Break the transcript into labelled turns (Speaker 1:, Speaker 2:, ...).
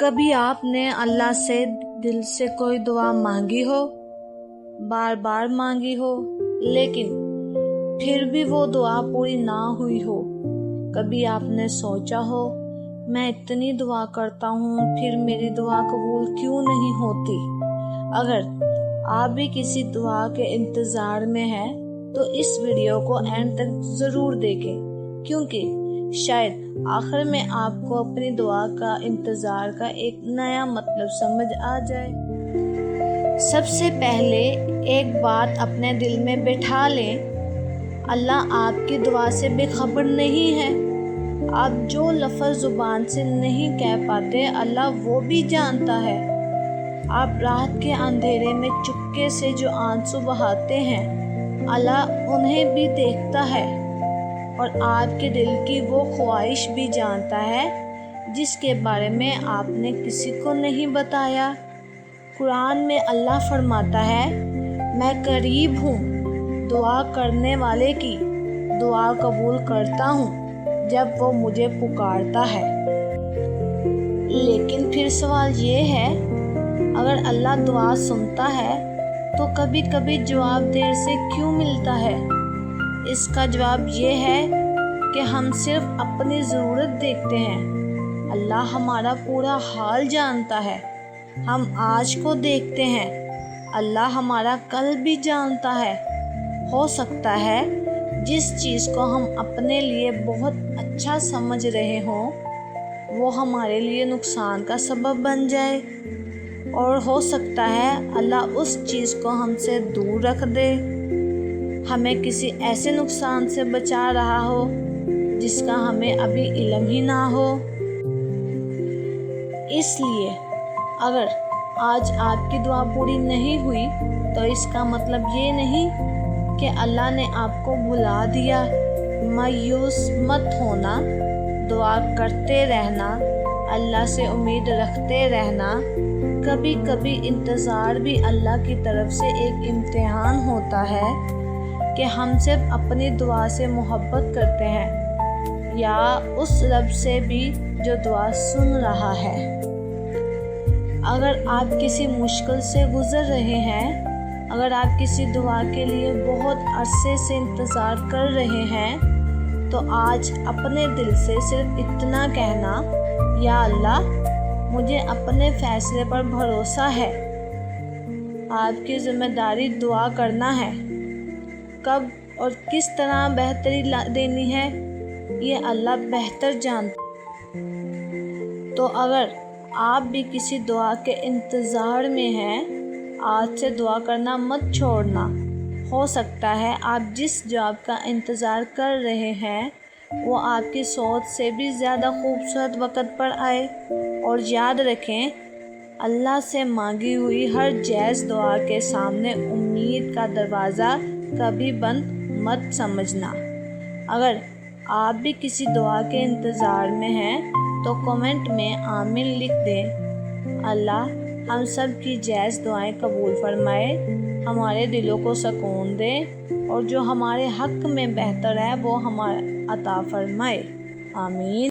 Speaker 1: کبھی آپ نے اللہ سے دل سے کوئی دعا مانگی ہو، بار بار مانگی ہو، لیکن پھر بھی وہ دعا پوری نہ ہوئی ہو؟ کبھی آپ نے سوچا ہو میں اتنی دعا کرتا ہوں پھر میری دعا قبول کیوں نہیں ہوتی؟ اگر آپ بھی کسی دعا کے انتظار میں ہیں تو اس ویڈیو کو اینڈ تک ضرور دیکھیں، کیونکہ شاید آخر میں آپ کو اپنی دعا کا انتظار کا ایک نیا مطلب سمجھ آ جائے۔ سب سے پہلے ایک بات اپنے دل میں بٹھا لیں، اللہ آپ کی دعا سے بے خبر نہیں ہے۔ آپ جو لفظ زبان سے نہیں کہہ پاتے اللہ وہ بھی جانتا ہے۔ آپ رات کے اندھیرے میں چپکے سے جو آنسو بہاتے ہیں اللہ انہیں بھی دیکھتا ہے، اور آپ کے دل کی وہ خواہش بھی جانتا ہے جس کے بارے میں آپ نے کسی کو نہیں بتایا۔ قرآن میں اللہ فرماتا ہے، میں قریب ہوں، دعا کرنے والے کی دعا قبول کرتا ہوں جب وہ مجھے پکارتا ہے۔ لیکن پھر سوال یہ ہے، اگر اللہ دعا سنتا ہے تو کبھی کبھی جواب دیر سے کیوں ملتا ہے؟ اس کا جواب یہ ہے کہ ہم صرف اپنی ضرورت دیکھتے ہیں، اللہ ہمارا پورا حال جانتا ہے۔ ہم آج کو دیکھتے ہیں، اللہ ہمارا کل بھی جانتا ہے۔ ہو سکتا ہے جس چیز کو ہم اپنے لیے بہت اچھا سمجھ رہے ہوں وہ ہمارے لیے نقصان کا سبب بن جائے، اور ہو سکتا ہے اللہ اس چیز کو ہم سے دور رکھ دے، ہمیں کسی ایسے نقصان سے بچا رہا ہو جس کا ہمیں ابھی علم ہی نہ ہو۔ اس لیے اگر آج آپ کی دعا پوری نہیں ہوئی تو اس کا مطلب یہ نہیں کہ اللہ نے آپ کو بھلا دیا۔ مایوس مت ہونا، دعا کرتے رہنا، اللہ سے امید رکھتے رہنا۔ کبھی کبھی انتظار بھی اللہ کی طرف سے ایک امتحان ہوتا ہے کہ ہم صرف اپنی دعا سے محبت کرتے ہیں یا اس رب سے بھی جو دعا سن رہا ہے۔ اگر آپ کسی مشکل سے گزر رہے ہیں، اگر آپ کسی دعا کے لیے بہت عرصے سے انتظار کر رہے ہیں، تو آج اپنے دل سے صرف اتنا کہنا، یا اللہ مجھے اپنے فیصلے پر بھروسہ ہے۔ آپ کی ذمہ داری دعا کرنا ہے، کب اور کس طرح بہتری دینی ہے یہ اللہ بہتر جانتا۔ تو اگر آپ بھی کسی دعا کے انتظار میں ہیں، آج سے دعا کرنا مت چھوڑنا۔ ہو سکتا ہے آپ جس جواب کا انتظار کر رہے ہیں وہ آپ کی سوچ سے بھی زیادہ خوبصورت وقت پر آئے، اور یاد رکھیں اللہ سے مانگی ہوئی ہر جائز دعا کے سامنے امید کا دروازہ کبھی بند مت سمجھنا۔ اگر آپ بھی کسی دعا کے انتظار میں ہیں تو کمنٹ میں آمین لکھ دیں۔ اللہ ہم سب کی جائز دعائیں قبول فرمائے، ہمارے دلوں کو سکون دے، اور جو ہمارے حق میں بہتر ہے وہ ہمارا عطا فرمائے۔ آمین۔